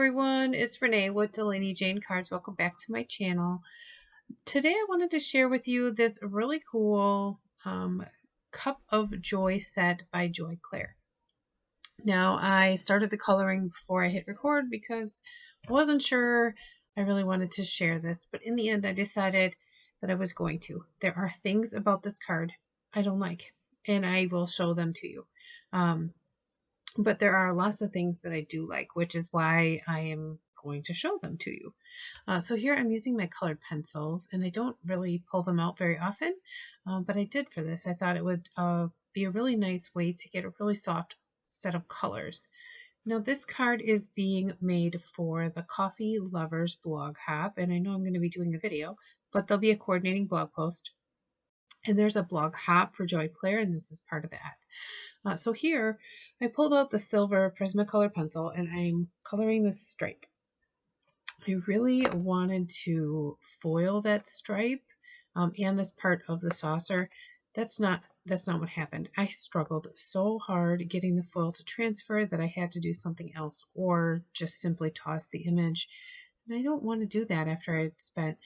everyone, it's Renee with Delaney Jane Cards. Welcome back to my channel. Today I wanted to share with you this really cool Cup of Joy set by Clair. Now I started the coloring before I hit record because I wasn't sure I really wanted to share this, but in the end I decided that I was going to. There are things about this card I don't like, and I will show them to you. But there are lots of things that I do like, which is why I am going to show them to you. So here I'm using my colored pencils, and I don't really pull them out very often, but I did for this. I thought it would be a really nice way to get a really soft set of colors. Now this card is being made for the Coffee Lovers blog hop, and I know I'm going to be doing a video, but there'll be a coordinating blog post. And there's a blog hop for Clair, and this is part of that. So here I pulled out the silver Prismacolor pencil and I'm coloring the stripe. I really wanted to foil that stripe and this part of the saucer. That's not what happened. I struggled so hard getting the foil to transfer that I had to do something else or just simply toss the image. And I don't want to do that after I'd spent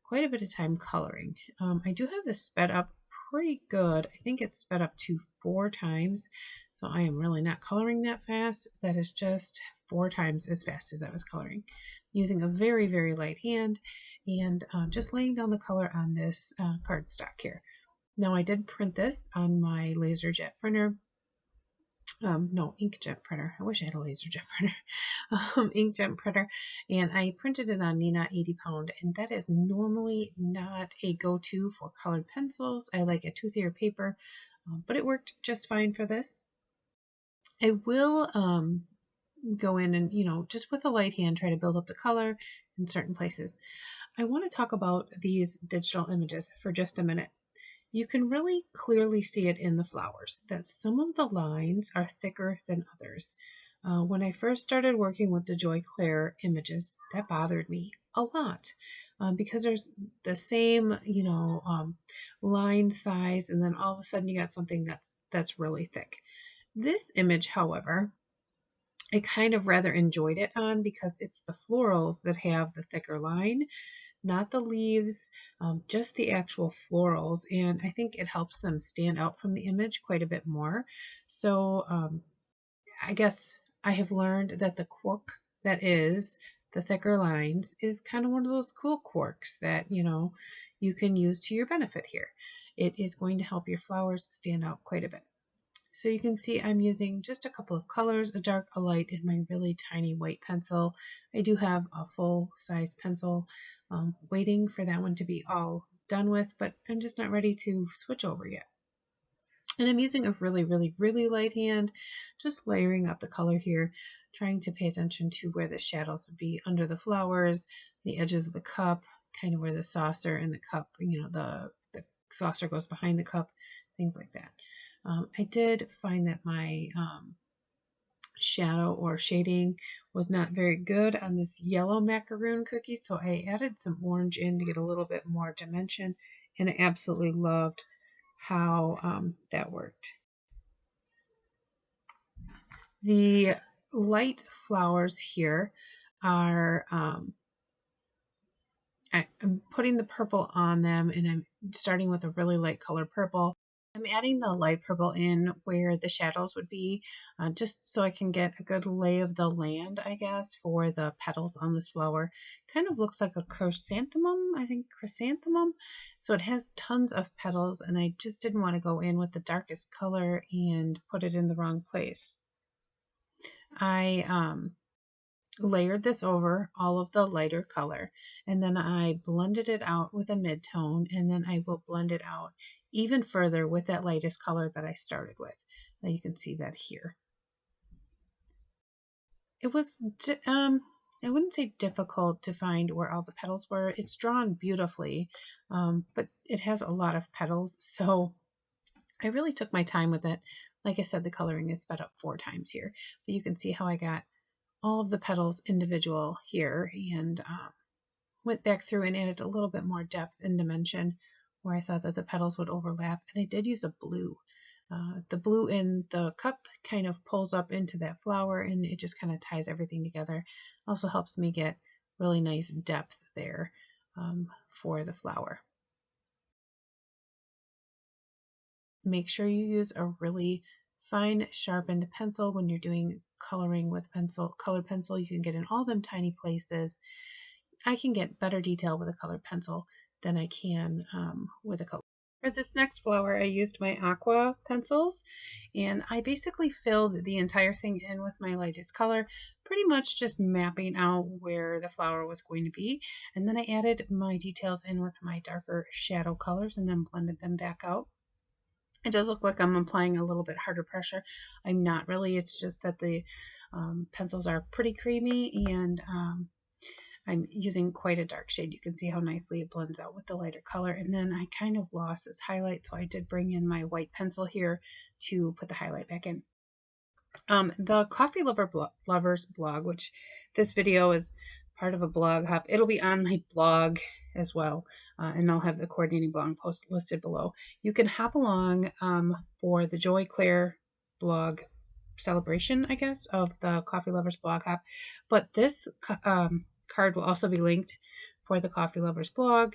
quite a bit of time coloring. I do have this sped up pretty good. I think it's sped up to 4 times, so I am really not coloring that fast. That is just 4 times as fast as I was coloring, using a very, very light hand and just laying down the color on this cardstock here. Now I did print this on my LaserJet printer. No, inkjet printer. I wish I had a LaserJet printer. Inkjet printer, and I printed it on Nina 80 pound, and that is normally not a go-to for colored pencils. I like a toothier paper, but it worked just fine for this. I will go in and, just with a light hand, try to build up the color in certain places. I want to talk about these digital images for just a minute. You can really clearly see it in the flowers that some of the lines are thicker than others. When I first started working with the Clair images, that bothered me a lot because there's the same, line size, and then all of a sudden you got something that's really thick. This image, however, I kind of rather enjoyed it on because it's the florals that have the thicker line, not the leaves, just the actual florals, and I think it helps them stand out from the image quite a bit more. So I guess I have learned that the quirk that is the thicker lines is kind of one of those cool quirks that you can use to your benefit here. It is going to help your flowers stand out quite a bit. So you can see I'm using just a couple of colors, a dark, a light, and my really tiny white pencil. I do have a full-size pencil waiting for that one to be all done with, but I'm just not ready to switch over yet. And I'm using a really, really, really light hand, just layering up the color here, trying to pay attention to where the shadows would be under the flowers, the edges of the cup, kind of where the saucer and the cup, the saucer goes behind the cup, things like that. I did find that my shadow or shading was not very good on this yellow macaroon cookie, so I added some orange in to get a little bit more dimension, and I absolutely loved how that worked. The light flowers here are, I'm putting the purple on them, and I'm starting with a really light color purple. I'm adding the light purple in where the shadows would be, just so I can get a good lay of the land, I guess, for the petals on this flower. Kind of looks like a chrysanthemum, I think chrysanthemum. So it has tons of petals, and I just didn't want to go in with the darkest color and put it in the wrong place. I layered this over all of the lighter color, and then I blended it out with a mid-tone, and then I will blend it out even further with that lightest color that I started with. Now you can see that here. It was, I wouldn't say difficult to find where all the petals were. It's drawn beautifully, but it has a lot of petals, so I really took my time with it. Like I said, the coloring is sped up 4 times here, but you can see how I got all of the petals individual here, and went back through and added a little bit more depth and dimension where I thought that the petals would overlap. And I did use a blue the blue in the cup kind of pulls up into that flower, and it just kind of ties everything together. Also helps me get really nice depth there for the flower. Make sure you use a really fine sharpened pencil when you're doing coloring with colored pencil. You can get in all them tiny places. I can get better detail with a colored pencil than I can with a coat. For this next flower, I used my aqua pencils, and I basically filled the entire thing in with my lightest color, pretty much just mapping out where the flower was going to be. And then I added my details in with my darker shadow colors and then blended them back out. It does look like I'm applying a little bit harder pressure. I'm not really. It's just that the pencils are pretty creamy, and I'm using quite a dark shade. You can see how nicely it blends out with the lighter color. And then I kind of lost this highlight, so I did bring in my white pencil here to put the highlight back in. The Coffee Lovers blog, which this video is part of a blog hop. It'll be on my blog as well, and I'll have the coordinating blog post listed below. You can hop along for the Joy Clair blog celebration, I guess, of the Coffee Lovers blog hop. But this card will also be linked for the Coffee Lovers blog.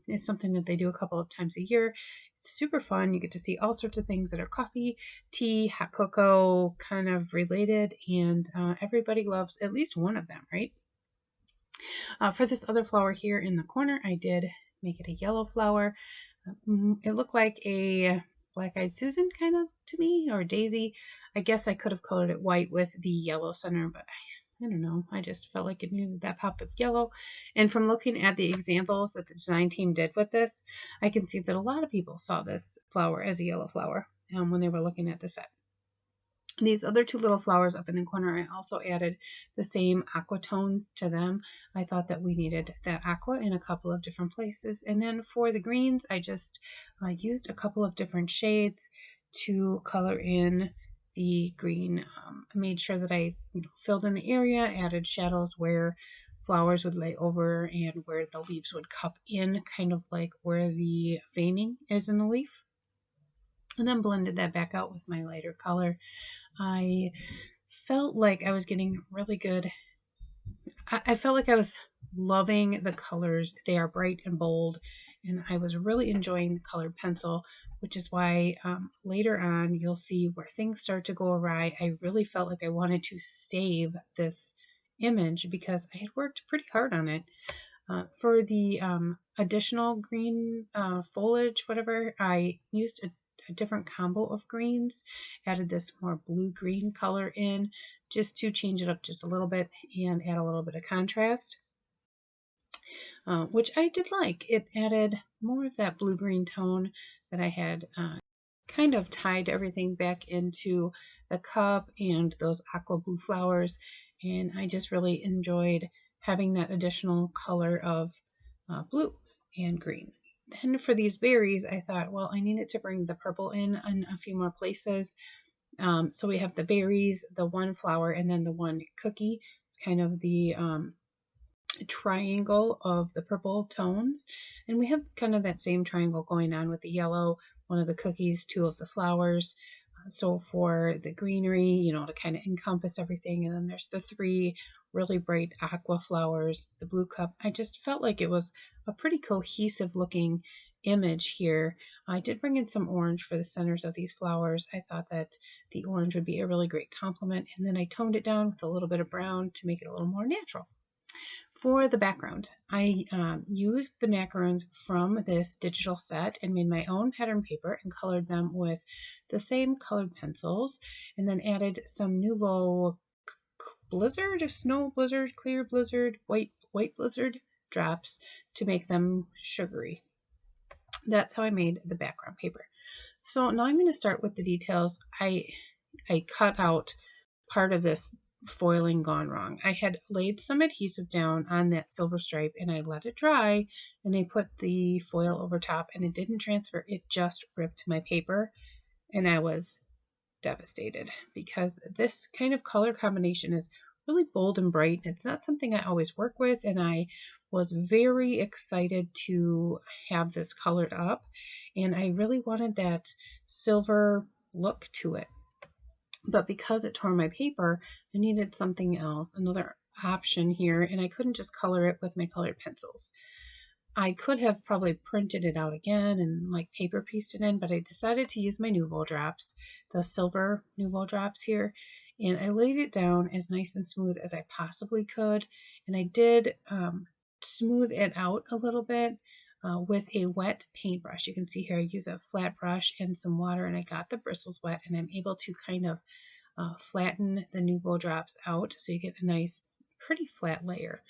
It's something that they do a couple of times a year. It's super fun. You get to see all sorts of things that are coffee, tea, hot cocoa kind of related, and everybody loves at least one of them, right? For this other flower here in the corner, I did make it a yellow flower. It looked like a black-eyed Susan kind of to me, or daisy. I guess I could have colored it white with the yellow center, but I don't know. I just felt like it needed that pop of yellow. And from looking at the examples that the design team did with this, I can see that a lot of people saw this flower as a yellow flower when they were looking at the set. These other two little flowers up in the corner, I also added the same aqua tones to them. I thought that we needed that aqua in a couple of different places. And then for the greens, I just used a couple of different shades to color in the green. I made sure that I filled in the area, added shadows where flowers would lay over and where the leaves would cup in, kind of like where the veining is in the leaf. And then blended that back out with my lighter color. I felt like I was getting really good. I felt like I was loving the colors. They are bright and bold, and I was really enjoying the colored pencil, which is why later on you'll see where things start to go awry. I really felt like I wanted to save this image because I had worked pretty hard on it. For the additional green foliage, whatever, I used a different combo of greens, added this more blue-green color in just to change it up just a little bit and add a little bit of contrast, which I did like. It added more of that blue-green tone that I had kind of tied everything back into the cup and those aqua blue flowers, and I just really enjoyed having that additional color of blue and green. Then for these berries, I thought, well, I needed to bring the purple in a few more places. So we have the berries, the one flower, and then the one cookie. It's kind of the triangle of the purple tones. And we have kind of that same triangle going on with the yellow, one of the cookies, two of the flowers. So for the greenery, to kind of encompass everything. And then there's the three really bright aqua flowers, the blue cup. I just felt like it was a pretty cohesive looking image here. I did bring in some orange for the centers of these flowers. I thought that the orange would be a really great complement. And then I toned it down with a little bit of brown to make it a little more natural. For the background, I used the macaroons from this digital set and made my own pattern paper and colored them with the same colored pencils, and then added some Nouveau Blizzard, Snow Blizzard, Clear Blizzard, White Blizzard drops to make them sugary. That's how I made the background paper. So now I'm going to start with the details. I cut out part of this foiling gone wrong. I had laid some adhesive down on that silver stripe and I let it dry, and I put the foil over top, and it didn't transfer. It just ripped my paper, and I was devastated because this kind of color combination is really bold and bright. It's not something I always work with, and I was very excited to have this colored up, and I really wanted that silver look to it. But because it tore my paper, I needed something else, another option here, and I couldn't just color it with my colored pencils. I could have probably printed it out again and like paper pieced it in, but I decided to use my Nuvo drops, the silver Nuvo drops here, and I laid it down as nice and smooth as I possibly could. And I did smooth it out a little bit with a wet paintbrush. You can see here I use a flat brush and some water, and I got the bristles wet, and I'm able to kind of flatten the Nuvo drops out so you get a nice, pretty flat layer.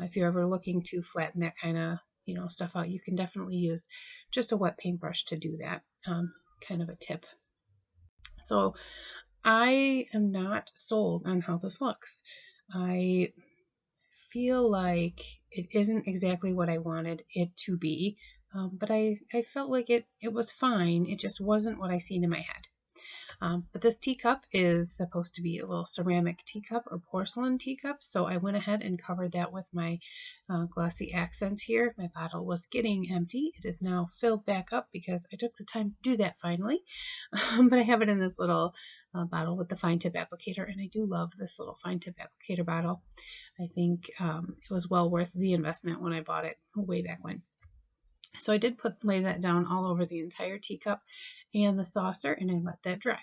If you're ever looking to flatten that kind of stuff out, you can definitely use just a wet paintbrush to do that. Kind of a tip. So I am not sold on how this looks. I feel like it isn't exactly what I wanted it to be, but I felt like it was fine. It just wasn't what I seen in my head. But this teacup is supposed to be a little ceramic teacup or porcelain teacup, so I went ahead and covered that with my glossy accents here. My bottle was getting empty. It is now filled back up because I took the time to do that finally. But I have it in this little bottle with the fine tip applicator, and I do love this little fine tip applicator bottle. I think it was well worth the investment when I bought it way back when. So I did lay that down all over the entire teacup and the saucer, and I let that dry.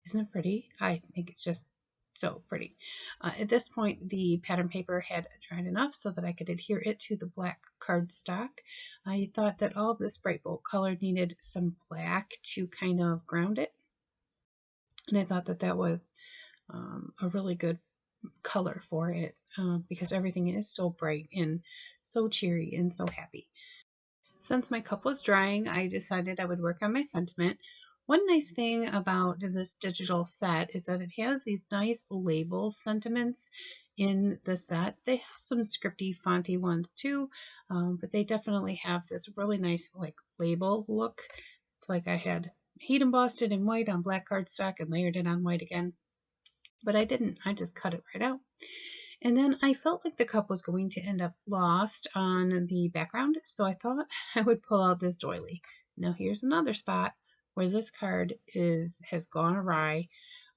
Isn't it pretty? I think it's just so pretty. At this point, the pattern paper had dried enough so that I could adhere it to the black cardstock. I thought that all of this bright bold color needed some black to kind of ground it, and I thought that that was a really good color for it because everything is so bright and so cheery and so happy. Since my cup was drying, I decided I would work on my sentiment. One nice thing about this digital set is that it has these nice label sentiments in the set. They have some scripty, fonty ones too, but they definitely have this really nice like label look. It's like I had heat embossed it in white on black cardstock and layered it on white again, but I didn't. I just cut it right out. And then I felt like the cup was going to end up lost on the background, so I thought I would pull out this doily. Now here's another spot where this card has gone awry.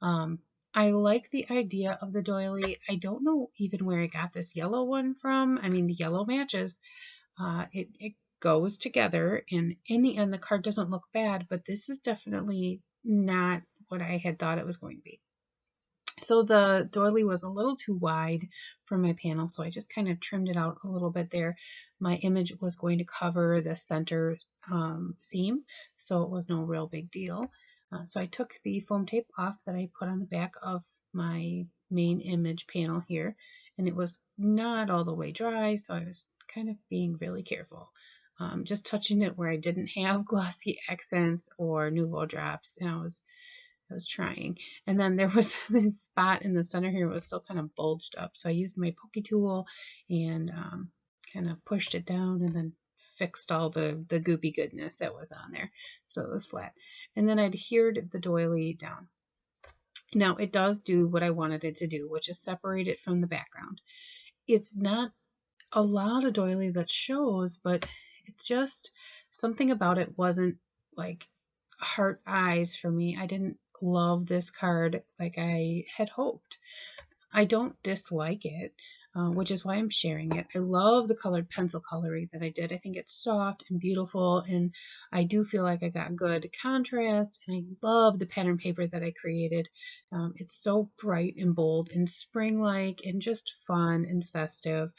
I like the idea of the doily. I don't know even where I got this yellow one from. I mean, the yellow matches. It goes together, and in the end, the card doesn't look bad, but this is definitely not what I had thought it was going to be. So the doily was a little too wide for my panel, so I just kind of trimmed it out a little bit there. My image was going to cover the center seam, so it was no real big deal. So I took the foam tape off that I put on the back of my main image panel here, and it was not all the way dry, so I was kind of being really careful. Just touching it where I didn't have glossy accents or Nuvo drops, and I was trying. And then there was this spot in the center here, it was still kind of bulged up. So I used my pokey tool and kind of pushed it down and then fixed all the goopy goodness that was on there. So it was flat. And then I adhered the doily down. Now it does do what I wanted it to do, which is separate it from the background. It's not a lot of doily that shows, but it's just something about it wasn't like heart eyes for me. I didn't love this card like I had hoped. I don't dislike it, which is why I'm sharing it. I love the colored pencil coloring that I did. I think it's soft and beautiful, and I do feel like I got good contrast, and I love the pattern paper that I created. It's so bright and bold and spring-like and just fun and festive.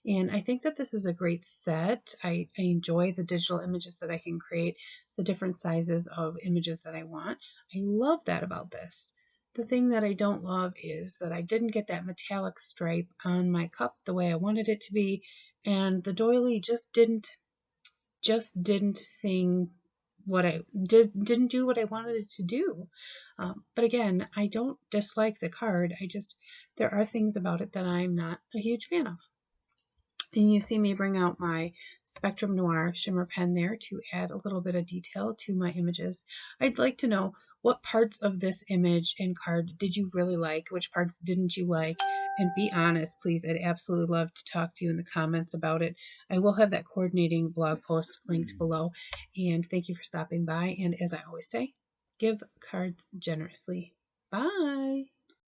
And I think that this is a great set. I enjoy the digital images that I can create, the different sizes of images that I want. I love that about this. The thing that I don't love is that I didn't get that metallic stripe on my cup the way I wanted it to be, and the doily just didn't sing what I didn't do what I wanted it to do. But again, I don't dislike the card. There are things about it that I'm not a huge fan of. And you see me bring out my Spectrum Noir shimmer pen there to add a little bit of detail to my images. I'd like to know, What parts of this image and card did you really like? Which parts didn't you like? And be honest, please. I'd absolutely love to talk to you in the comments about it. I will have that coordinating blog post linked below. And thank you for stopping by. And as I always say, give cards generously. Bye.